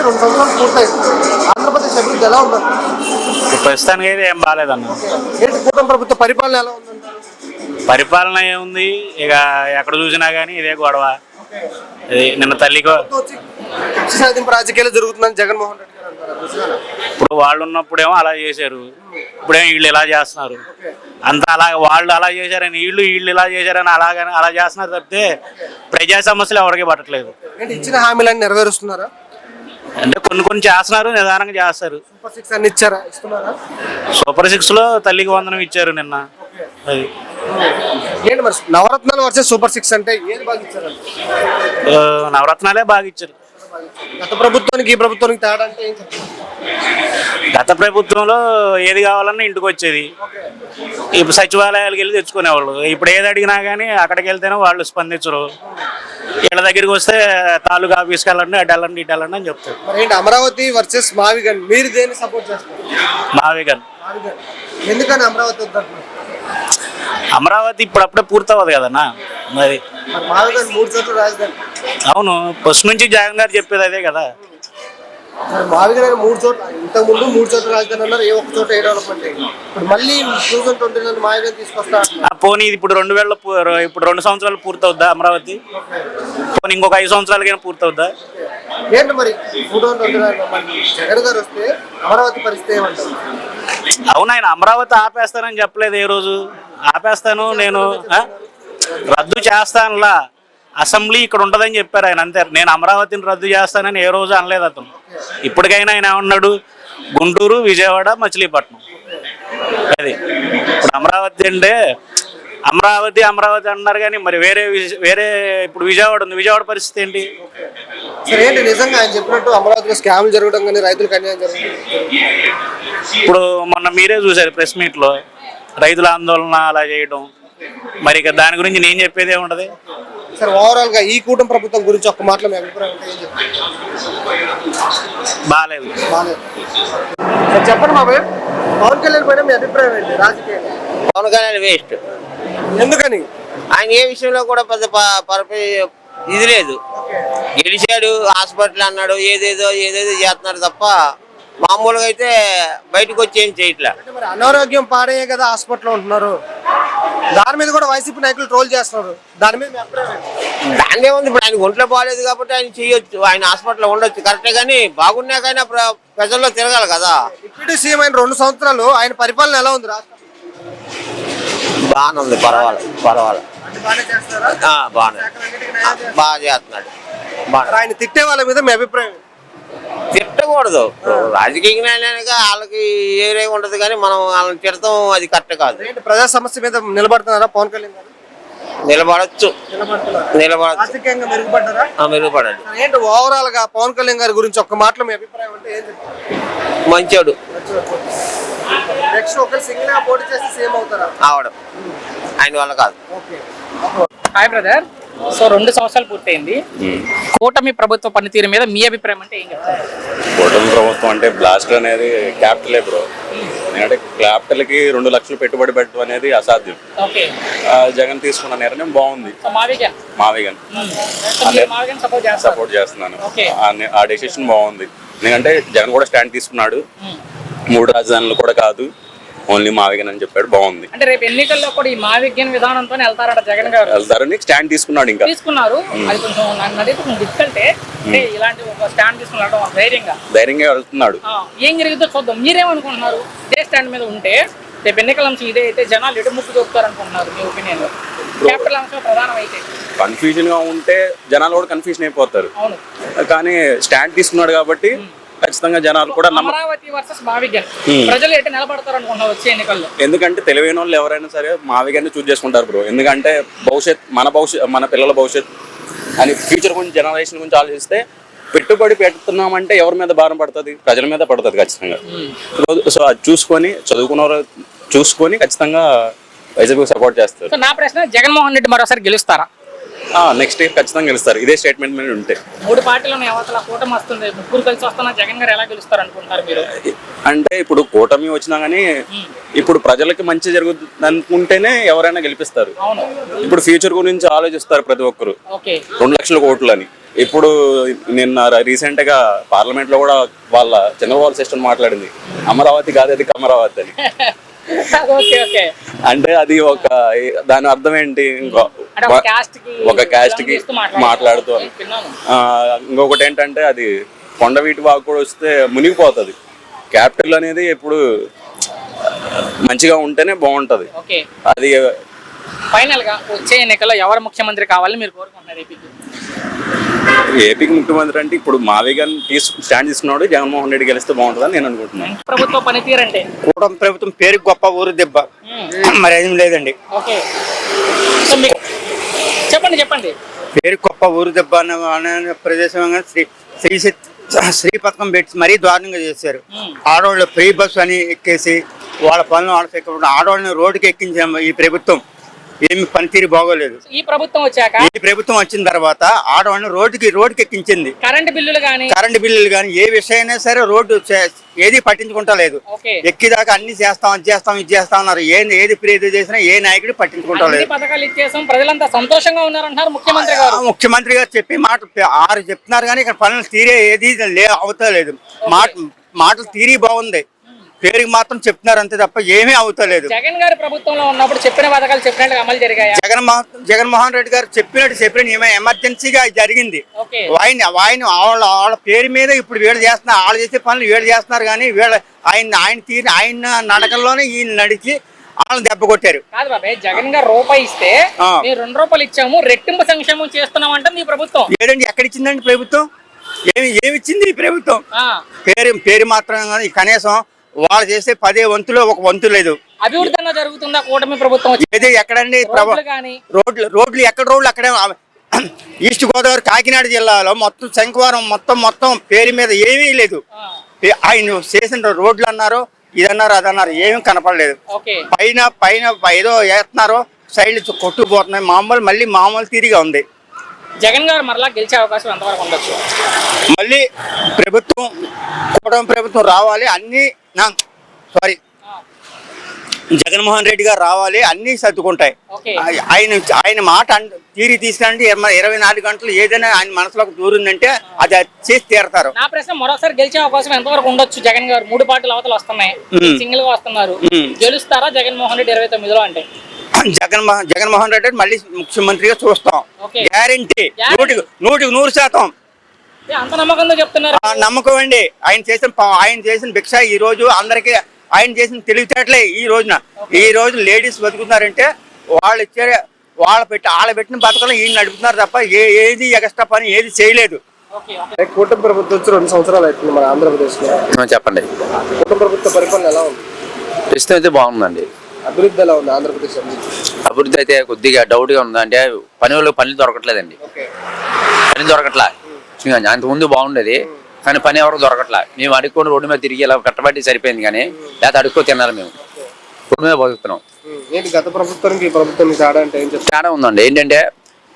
2 సంవత్సరాలు పూర్తయింది. ఆంధ్రప్రదేశ్ అభివృద్ధి ఎలా ఉందండి? ప్రస్తుతానికి అయితే ఏం బాగాలేదన్న. ఏంటి కూటమి ప్రభుత్వ పరిపాలన ఎలా ఉందంటారు? పరిపాలన ఏముంది, ఇక ఎక్కడ చూసినా కానీ ఇదే గొడవ. ఇది నిన్న తల్లికో కక్ష సాధింపు రాజకీయాలు జరుగుతుందని జగన్మోహన్ రెడ్డి గారు అంటారు. నిజమేనా? ఇప్పుడు వాళ్ళు ఉన్నప్పుడేమో అలా చేశారు, ఇప్పుడేమో వీళ్ళు ఇలా చేస్తున్నారు. అంతా అలా వాళ్ళు అలా చేశారని వీళ్ళు ఇలా చేశారని అలా చేస్తున్నారు తప్పితే ప్రజా సమస్యలు ఎవరికి పట్టట్లేదు. ఏంటి ఇచ్చిన హామీలన్నీ నెరవేరుస్తున్నారా? అంటే కొన్ని చేస్తున్నారు, నిదానంగా చేస్తారు. సూపర్ 6 అన్ని ఇచ్చారా? ఇస్తున్నారా? సూపర్ 6లో తల్లికి వందనం ఇచ్చారు నిన్న. అది ఏంటి మరి నవరత్నాలు వర్సెస్ సూపర్ 6 అంటే ఏది బాగా ఇచ్చారండి? నవరత్నాలే బాగా ఇచ్చారు. గత ప్రభుత్వానికి ఈ ప్రభుత్వానికి తేడా అంటే ఏం చెప్తారు? గత ప్రభుత్వంలో ఏది కావాలన్నా ఇంటికి వచ్చేది, ఇప్పుడు సచివాలయాలకు వెళ్ళి తెచ్చుకునేవాళ్ళు. ఇప్పుడు ఏది అడిగినా కానీ అక్కడికి వెళ్తేనే వాళ్ళు స్పందించరు. వీళ్ళ దగ్గరికి వస్తే తాలూకా ఆఫీస్కి వెళ్ళండి, అటు వెళ్ళండి, ఇటు వెళ్ళండి అని చెప్తారు. మరి ఏంటి అమరావతి వర్సెస్ మావిగన్, మీరు దేన్ని సపోర్ట్ చేస్తారు? మావిగన్. ఎందుకని అమరావతి వద్దంటున్నారు? అమరావతి ఇప్పుడప్పుడే పూర్తవ్వదు కదన్నా. మరి మావిగన్ 3 చోట్ల రాజధాని. అవును, ఫస్ట్ నుంచి జగన్ గారు చెప్పేది అదే కదా. మావిగన్ 3 చోట్ల, ఇంతకు ముందు 3 చోట్ల రాజధాని అన్నారు, ఏ ఒక్క చోట ఏ డెవలప్మెంట్ అయ్యింది. ఇప్పుడు మళ్ళీ 2029 మావిగన్ తీసుకొస్తా. పోనీ ఇప్పుడు 2000 ఇప్పుడు 2 సంవత్సరాలు పూర్తవుద్దా అమరావతి? పోనీ ఇంకొక 5 సంవత్సరాలకైనా పూర్తవుద్దా? ఏంటి మరి 2029 జగన్ గారు వస్తే అమరావతి పరిస్థితి ఏమంటారు? అవును, ఆయన అమరావతి ఆపేస్తానని చెప్పలేదు. ఏ రోజు ఆపేస్తాను నేను రద్దు చేస్తానులా, అసెంబ్లీ ఇక్కడ ఉంటుందని చెప్పారు ఆయన, అంతే. నేను అమరావతిని రద్దు చేస్తానని ఏ రోజు అనలేదు అతను. ఇప్పటికైనా ఆయన ఏమన్నాడు? గుంటూరు, విజయవాడ, మచిలీపట్నం. అది ఇప్పుడు అమరావతి అంటే అమరావతి అన్నారు కానీ మరి వేరే ఇప్పుడు విజయవాడ ఉంది, విజయవాడ పరిస్థితి ఏంటి? సరే ఏంటి నిజంగా ఆయన చెప్పినట్టు అమరావతిలో స్కామ్లు జరగడం కానీ రైతులకు అన్యాయం జరగడం? ఇప్పుడు మొన్న మీరే చూసారు ప్రెస్ మీట్లో రైతుల ఆందోళన అలా చేయడం. మరి ఇక దాని గురించి నేను చెప్పేది ఏముంటది? సరే ఓవరాల్ గా ఈ కూటమి ప్రభుత్వం గురించి ఒక్క మాటలో మీ అభిప్రాయం అంటే ఏం చెప్తారు? బాగాలేదు. సరే చెప్పండి బాబాయ్, పవన్ కళ్యాణ్ పైన మీ అభిప్రాయం ఏంటి రాజకీయంగా? పవన్ కళ్యాణ్ వేస్ట్. ఎందుకని? ఆయన ఏ విషయంలో కూడా పెద్ద ఇది లేదు. గెలిచాడు, హాస్పిటల్ అన్నాడు, ఏదేదో చేస్తున్నాడు తప్ప మామూలుగా అయితే బయటకు వచ్చి ఏం చేయట్లే. మరి అనారోగ్యం పాడయ్యే కదా హాస్పిటల్లో ఉంటున్నారు, దాని మీద కూడా వైసీపీ నాయకులు ట్రోల్ చేస్తున్నారు. దాని మీద మీ అభిప్రాయం? దాన్నే ఉంది, ఇప్పుడు ఆయన ఒంట్లో బాగాలేదు కాబట్టి ఆయన చేయొచ్చు, ఆయన హాస్పిటల్లో ఉండొచ్చు కరెక్టే, కానీ బాగున్నాకైనా ప్రజల్లో తిరగాలి కదా. డిప్యూటీ సీఎం అయిన 2 సంవత్సరాలు ఆయన పరిపాలన ఎలా ఉంది? రాష్ట్రం బాగానే ఉంది, పర్వాలేదు బాగానే బాగా చేస్తున్నాడు. ఆయన తిట్టే వాళ్ళ మీద మీ అభిప్రాయం? తిట్టకూడదు, రాజకీయంగా వాళ్ళకి ఏరే ఉండదు, కానీ మనం వాళ్ళని తిడతాం అది కరెక్ట్ కాదు. ప్రజా సమస్య మీద నిలబడుతున్నారా పవన్ కళ్యాణ్ గారు? నిలబడచ్చు, రాజకీయంగా మెరుగుపడ్డారా? మెరుగుపడాలి. ఏంటి ఓవరాల్ గా పవన్ కళ్యాణ్ గారి గురించి ఒక్క మాటలో మీ అభిప్రాయం అంటే ఏం చెప్తారు? మంచోడు. నెక్స్ట్ ఒకరు సింగిల్ గా పోటీ చేస్తే సేమ్ అవుతారా? అవడం ఆయన వల్ల కాదు. Hi brother. సో 2 సంవత్సరాలు పూర్తయింది. కూటమి ప్రభుత్వ పనితీరు మీద మీ అభిప్రాయం అంటే ఏం చెప్తారు? కూటమి ప్రభుత్వం అంటే బ్లాస్ట్ అనేది క్యాపిటలే బ్రో. ఎందుకంటే క్యాపిటల్కి 2 లక్షలు పెట్టుబడి పెట్టడం అనేది అసాధ్యం. జగన్ తీసుకున్న నిర్ణయం బాగుంది. మావిగన్ సపోర్ట్ చేస్తున్నాను. ఆ డెసిషన్ బాగుంది, ఎందుకంటే జగన్ కూడా స్టాండ్ తీసుకున్నాడు. 3 రాజధానులు కూడా కాదు, ఓన్లీ మావిగన్ అని చెప్పాడు, బాగుంది. అంటే రేపు ఎన్నికల్లో కూడా ఈ మావిగన్ విధానంతో వెళ్తారట జగన్ గారు? వెళ్తారని స్టాండ్ తీసుకున్నాడు. ఇంకా తీసుకున్నారు. అది కొంచెం డిఫికల్ట్. ఇలాంటి ఒక స్టాండ్ తీసుకున్నాడు, ధైర్యంగా వెళ్తున్నాడు. ఏం జరిగిందో చూద్దాం. మీరేమనుకుంటున్నారు? ఇదే స్టాండ్ మీద ఉంటే రేపు ఎన్నికల అంశం ఇదే అయితే జనాలు ఎటు ముక్కు చూపుతారు అనుకుంటున్నారు మీ ఒపీనియన్? క్యాపిటల్ అంశం ప్రధానం అయితే కన్ఫ్యూజన్ గా ఉంటే జనాలు కూడా కన్ఫ్యూజన్ అయిపోతారు. అవును, కానీ స్టాండ్ తీసుకున్నాడు కాబట్టి ఖచ్చితంగా జనాలు కూడా అమరావతి వర్సెస్ మావిగన్ ప్రజలు ఎటు నిలబడతారు అనుకుంటున్నారు వచ్చే ఎన్నికల్లో? ఎందుకంటే తెలివైన వాళ్ళు ఎవరైనా సరే మావిగన్ చూస్ చేసుకుంటారు బ్రో. ఎందుకంటే మన పిల్లల భవిష్యత్ అని ఫ్యూచర్ గురించి, జనరేషన్ గురించి ఆలోచిస్తే పెట్టుబడి పెడుతున్నామంటే ఎవరి మీద భారం పడుతుంది? ప్రజల మీద పడుతుంది ఖచ్చితంగా. సో అది చూసుకొని ఖచ్చితంగా వైజాగ్ సపోర్ట్ చేస్తారు. నా ప్రశ్న, జగన్మోహన్ రెడ్డి మరోసారి గెలుస్తారా? నెక్స్ట్ ఇయర్ ఖచ్చితంగా గెలుస్తారు ఇదే స్టేట్మెంట్ మీద ఉంటే. 3 పార్టీలు ఉన్నాయి, అవతల కూటమి వస్తుంది, ముగ్గురు కలిసి వస్తున్నా జగన్ గారు ఎలా గెలుస్తారు అనుకుంటారు మీరు? అంటే ఇప్పుడు కూటమి వచ్చినా కానీ ఇప్పుడు ప్రజలకి మంచి జరుగుతుంది అనుకుంటేనే ఎవరైనా గెలిపిస్తారు. అవును. ఇప్పుడు ఫ్యూచర్ గురించి ఆలోచిస్తారు ప్రతి ఒక్కరు. ఓకే. 2 లక్షల కోట్లు అని. ఇప్పుడు నిన్న రీసెంట్ గా పార్లమెంట్ లో కూడా వాళ్ళ చంద్రబాబు సిస్టమ్ మాట్లాడింది, అమరావతి కాదు అది కమరావతి అని. Okay okay. అంటే అది దాని అర్థం ఏంటి, ఒక క్యాస్ట్ కి మాట్లాడుతూ. ఇంకొకటి ఏంటంటే అది కొండవీటి వాగు కూడా వస్తే మునిగిపోతుంది. క్యాపిటల్ అనేది ఎప్పుడు మంచిగా ఉంటేనే బాగుంటది. అది ఫైనల్ గా వచ్చే ఎన్నికల్లో ఎవరు ముఖ్యమంత్రి కావాలని మీరు కోరుకుంటున్నారు ఏపీకి? ఏపీకి ముఖ్యమంత్రి అంటే ఇప్పుడు మావి గారిని స్టాండ్ తీసుకున్నాడు, జగన్మోహన్ రెడ్డి గెలిస్తే బాగుంటుందని నేను అనుకుంటున్నాను. ప్రభుత్వ పనితీరంటే కూటమి ప్రభుత్వం పేరు గొప్ప ఊరు దెబ్బ, మరి ఏం లేదండి. ఓకే, చెప్పండి చెప్పండి. పేరు గొప్ప ఊరు దెబ్బ అనే ప్రదేశంగా శ్రీ పథకం పెట్టి మరీ దారుణంగా చేశారు. ఆడవాళ్ళు ఫ్రీ బస్ అని ఎక్కేసి వాళ్ళ పనులు ఆడవాళ్ళని రోడ్డుకి ఎక్కించాము. ఈ ప్రభుత్వం ఏమి పనితీరు బాగోలేదు. ఈ ప్రభుత్వం వచ్చాక, ఈ ప్రభుత్వం వచ్చిన తర్వాత ఆడవాళ్ళని రోడ్డుకి ఎక్కించింది. కరెంట్ బిల్లులు కానీ ఏ విషయమైనా సరే రోడ్డు ఏది పట్టించుకుంటా లేదు. ఎక్కిదాకా అన్ని చేస్తాం, అది చేస్తాం, ఇది చేస్తాం అన్నారు. ఏది ప్రీతి చేసినా ఏ నాయకుడు పట్టించుకుంటా లేదు. పథకాలు ఇచ్చేసాం, ప్రజలంతా సంతోషంగా ఉన్నారంటున్నారు ముఖ్యమంత్రి గారు. ముఖ్యమంత్రి గారు చెప్పి 6 చెప్తున్నారు కానీ ఇక్కడ పనులు తీరే ఏది అవుతలేదు. మాటలు తీరి బాగుంది, పేరుకి మాత్రం చెప్తున్నారు అంతే తప్ప ఏమీ అవుతలేదు. జగన్ గారి ప్రభుత్వంలో ఉన్నప్పుడు చెప్పిన పథకాలు చెప్పినట్టు అమలు జరిగాయి. జగన్మోహన్ రెడ్డి గారు చెప్పిన ఎమర్జెన్సీగా జరిగింది. వాళ్ళ పేరు మీద ఇప్పుడు వీళ్ళు చేస్తున్నారు, వాళ్ళు చేసే పనులు వీళ్ళు చేస్తున్నారు కానీ ఆయన నడకల్లోనే ఈయన నడిచి వాళ్ళని దెబ్బ కొట్టారు. కాదు బాబాయ్, జగన్ గారు రూపాయి ఇస్తే మీరు 2 రూపాయలు ఇచ్చాము, రెట్టింపు సంక్షేమం చేస్తున్నాం అంటే మీ ప్రభుత్వం ఏదండి? ఎక్కడిచ్చిందండి ప్రభుత్వం? ఏమిచ్చింది ఈ ప్రభుత్వం? పేరు మాత్రం కానీ కనీసం వాళ్ళు చేసే 10 వంతులో 1 వంతు లేదు. అభివృద్ధి జరుగుతుందా కూటమి ప్రభుత్వం? ఏది ఎక్కడండి? రోడ్లు ఎక్కడ రోడ్లు అక్కడే. ఈస్ట్ గోదావరి కాకినాడ జిల్లాలో మొత్తం శంఖవరం మొత్తం పేరు మీద ఏమీ లేదు. ఆయన చేసిన రోడ్లు అన్నారు, ఇదన్నారు, అదన్నారు, ఏమీ కనపడలేదు. పైన ఏదో వేస్తున్నారు, సైడ్లు కొట్టుకుపోతున్నాయి. మళ్ళీ మామూలు తీరిగా ఉంది. జగన్ గారు మరలా గెలిచే అవకాశం ఎంతవరకు ఉండొచ్చు? మళ్ళీ కూటమి ప్రభుత్వం రావాలి, జగన్మోహన్ రెడ్డి గారు రావాలి, అన్ని సర్దుకుంటాయి. ఆయన మాట తీరి తీసుకుంటే 24 గంటలు ఏదైనా ఆయన మనసులోకి దూరిందంటే అది చేసి తీరతారు. నా ప్రశ్న మరోసారి గెలిచే అవకాశం ఎంతవరకు ఉండొచ్చు? జగన్ గారు 3 పార్టీలు అవతలు వస్తున్నాయి, సింగిల్ గా వస్తున్నారు, గెలుస్తారా జగన్మోహన్ రెడ్డి 29లో? అంటే జగన్మోహన్ రెడ్డి మళ్ళీ ముఖ్యమంత్రిగా చూస్తాం, గ్యారెంటీ 100%. అంత నమ్మకంతో చెప్తున్నారు? నమ్మకం అండి. ఆయన చేసిన భిక్ష ఈ రోజు అందరికి, ఆయన చేసిన తెలివితేటలే ఈ రోజు లేడీస్ బతుకుతున్నారంటే వాళ్ళ పెట్టిన బతకలు ఈయన నడుపుతున్నారు తప్ప ఏది ఎక్స్ట్రా పని ఏది చేయలేదు. కూటమి ప్రభుత్వం వచ్చి 2 సంవత్సరాలు అవుతుంది మన ఆంధ్రప్రదేశ్ లో. చెప్పండి. కూటమి ప్రభుత్వ పరిపాలన ఎలా ఉంది? ప్రస్తుతం అయితే బాగుందండి. అభివృద్ధి ఎలా ఉంది ఆంధ్రప్రదేశ్? అభివృద్ధి అయితే కొద్దిగా డౌట్ గా ఉంది. అంటే పనులు దొరకట్లేదండి. పని దొరకట్లా. అంతకుముందు బాగుండేది కానీ పని ఎవరు దొరకట్లా. మేము అడుక్కొని రోడ్డు మీద తిరిగి ఇలా కట్టబట్టి సరిపోయింది కానీ లేకపోతే అడుక్కో తినాలి. మేము రోడ్డు మీద బతుకుతున్నాం. గత ప్రభుత్వానికి ఈ ప్రభుత్వానికి తేడా అంటే ఏం చెప్తారు? తేడా ఉందండి. ఏంటంటే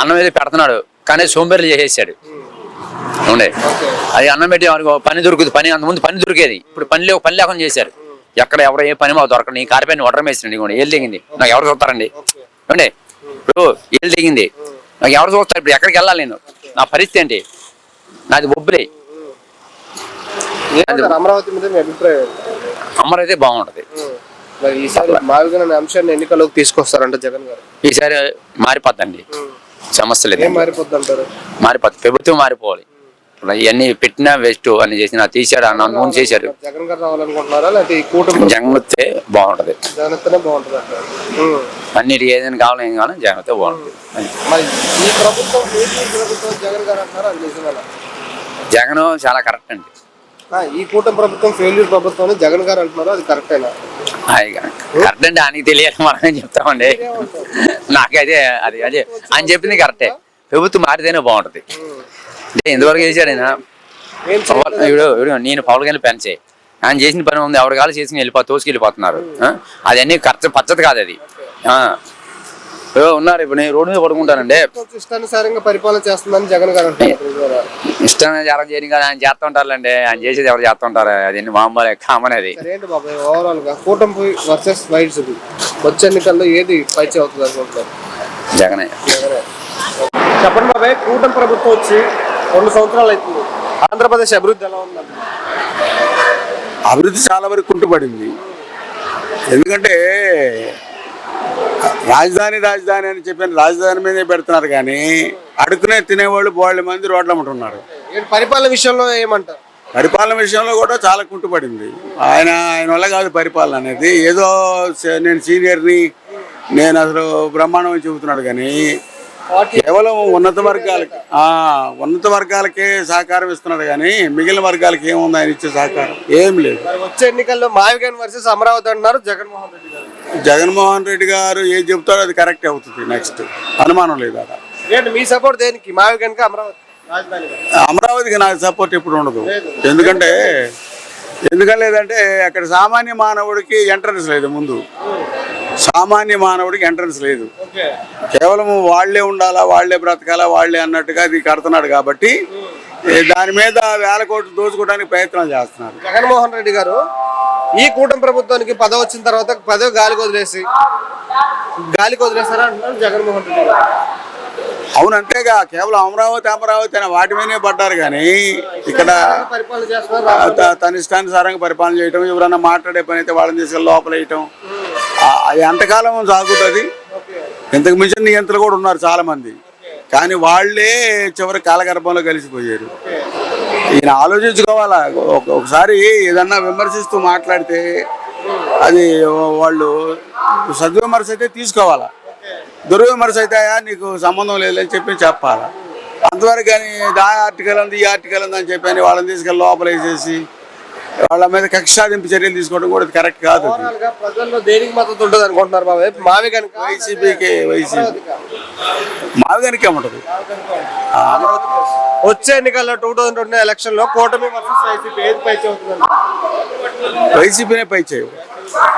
అన్నం మీద పెడుతున్నాడు కానీ సోంబేర్లు చేసేసాడు. అవునండి, అది అన్నం పెట్టి పని దొరుకుతుంది. అంతకుముందు పని దొరికేది, ఇప్పుడు పని లేకుండా చేశారు. ఎక్కడ ఎవరు ఏ పని మాకు దొరకదు. ఈ కారిపైన వడ్రం వేసినండి, ఏళ్ళు దిగింది, నాకు ఎవరు చూస్తారండి? ఏమండి, ఇప్పుడు ఏళ్ళు దిగింది, నాకు ఎవరు చూస్తారు? ఇప్పుడు ఎక్కడికి వెళ్ళాలి నేను? నా పరిస్థితి ఏంటి? నాది బొబ్బులే. అమరావతి మీద మీ అభిప్రాయం? అమరావతి బాగుంటది. అంశాన్ని ఎన్నికల్లోకి తీసుకొస్తారంట జగన్ గారు. ఈసారి మారిపోద్దండి, సమస్య లేదు. మారిపోద్ది అంటారు? మారిపోద్ది, ప్రభుత్వం మారిపోవాలి. ఇవన్నీ పెట్టినా వేస్ట్ అని చేసిన తీసాడు అన్న చేశారు. జగన్ గారు రావాలనుకుంటున్నారా లేకపోతే ఈ కూటమి? జగన్ వస్తే బాగుంటది. జగన్ వస్తేనే బాగుంటది అంటారు. అన్నిటి ఏదైనా కావాలి ఏం కావాలి జగన్ వస్తే బాగుంటుంది. మరి ఈ ప్రభుత్వం జగన్ గారు అంటున్నారా? అది నిజమేనా? జగన్ చాలా కరెక్ట్ అండి. ఈ కూటమి ప్రభుత్వం ఫెయిల్యూర్ ప్రభుత్వం జగన్ గారు అంటున్నారు, అది కరెక్టేనా? కరెక్ట్ అంటే ఆయనకి తెలియాలి, మనమే చెప్తామండి. నాకైతే అదే ఆయన చెప్పింది కరెక్టే. ప్రభుత్వం మారితేనే బాగుంటది. అంటే ఎంతవరకు చేశాడు ఆయన? నేను పవన్ కళ్యాణ్ పెంచే ఆయన చేసిన పని ఉంది, ఎవరి కాలు చేసుకుని తోసుకెళ్ళిపోతున్నారు. అది అన్ని పద్ధతి కాదు. అది ఉన్నారు. ఇప్పుడు నేను రోడ్డు మీద పడుకుంటానండి. ఇష్టానుసారంగా పరిపాలన చేస్తుందని జగన్ గారు అంటున్నారు. ఇష్టం జరగ చేయని కదా ఆయన చేస్తూ ఉంటారులేండి. ఆయన చేసేది ఎవరు చేస్తూ ఉంటారు, అది మామూలు కామన్. అది ఏంటి బాబాయ్ ఓవరాల్ గా కూటమి వర్సెస్ వైట్స్ వచ్చే ఎన్నికల్లో ఏది పైచే అవుతుంది అనుకుంటున్నారు? జగనే. చెప్పండి బాబాయ్, కూటమి ప్రభుత్వం వచ్చి 2 సంవత్సరాలు అవుతుంది. ఆంధ్రప్రదేశ్ అభివృద్ధి ఎలా ఉందండి? అభివృద్ధి చాలా వరకు కుంటుపడింది. ఎందుకంటే రాజధాని రాజధాని అని చెప్పిన రాజధాని మీదే పెడుతున్నారు, కానీ అడుక్కునే తినేవాళ్ళు బోళ్ళ మంది రోడ్ల ఉంటున్నారు. పరిపాలన విషయంలో ఏమంటారు? పరిపాలన విషయంలో కూడా చాలా కుంటుపడింది. ఆయన వల్ల కాదు పరిపాలన అనేది. ఏదో నేను సీనియర్ని, నేను అసలు బ్రహ్మాండం అని చెబుతున్నాడు, కానీ కేవలం ఉన్నత వర్గాలకే సహకారం ఇస్తున్నాడు, కానీ మిగిలిన వర్గాలకి ఏముంది ఆయన ఇచ్చే సహకారం? ఏం లేదు. వచ్చే ఎన్నికల్లో మావిగన్ వర్సెస్ అమరావతి అంటున్నారు జగన్మోహన్ రెడ్డి గారు. జగన్మోహన్ రెడ్డి గారు ఏం చెబుతారో అది కరెక్ట్ అవుతుంది. నెక్స్ట్ అనుమానం లేదు. అలా ఏంటి మీ సపోర్ట్ దేనికి? మావిగన్ కి అమరావతి రాజధాని? అమరావతికి నాకు సపోర్ట్ ఇప్పుడు ఉండదు. ఎందుకంటే లేదంటే అక్కడ సామాన్య మానవుడికి ఎంట్రన్స్ లేదు. ముందు సామాన్య మానవుడికి ఎంట్రన్స్ లేదు. కేవలం వాళ్లే ఉండాలా, వాళ్లే బ్రతకాలా, వాళ్లే అన్నట్టుగా అది కడుతున్నాడు. కాబట్టి దాని మీద 1000 కోట్లు దోచుకోవడానికి ప్రయత్నాలు చేస్తున్నారు. జగన్మోహన్ రెడ్డి గారు ఈ కూటమి ప్రభుత్వానికి పదవి వచ్చిన తర్వాత పదవి గాలికి వదిలేసారా అంటున్నారు జగన్మోహన్ రెడ్డి గారు. అవును, అంతేగా. కేవలం అమరావతి అని వాటి మీదే పడ్డారు, కానీ ఇక్కడ పరిపాలన చేస్తున్నారు. తన ఇష్టానుసారంగా పరిపాలన చేయటం, ఎవరన్నా మాట్లాడే పని అయితే వాళ్ళని తీసుకెళ్ళి లోపల వేయటం, అది ఎంతకాలం సాగుతుంది. ఇంతకు మించిన నియంత్రణ కూడా ఉన్నారు చాలా మంది, కానీ వాళ్ళే చివరి కాలగర్భంలో కలిసిపోయారు. ఈయన ఆలోచించుకోవాలా. ఒకసారి ఏదన్నా విమర్శిస్తూ మాట్లాడితే అది వాళ్ళు సద్విమర్శ అయితే తీసుకోవాలా, దుర్విమర్శ అయితే నీకు సంబంధం లేదని చెప్పాలా. అంతవరకు కానీ ఆ ఆర్టికల్ ఉంది, ఈ ఆర్టికల్ ఉంది అని చెప్పని వాళ్ళని తీసుకెళ్ళి లోపల వేసేసి వాళ్ళ మీద కక్షాదింపు చర్యలు తీసుకోవడం కూడా కరెక్ట్ కాదు. ప్రజల్లో దేనికి మద్దతు ఉంటుంది అనుకుంటున్నారు బాబాయ్? మావిగన్కి, వైసీపీకి మావిగన్కే ఉంటుంది. వచ్చే ఎన్నికల్లో 2020 ఎలక్షన్ లో కూటమి వర్సెస్ వైసీపీ ఏది పైచే అవుతుంది? వైసీపీనే పై చేయవు.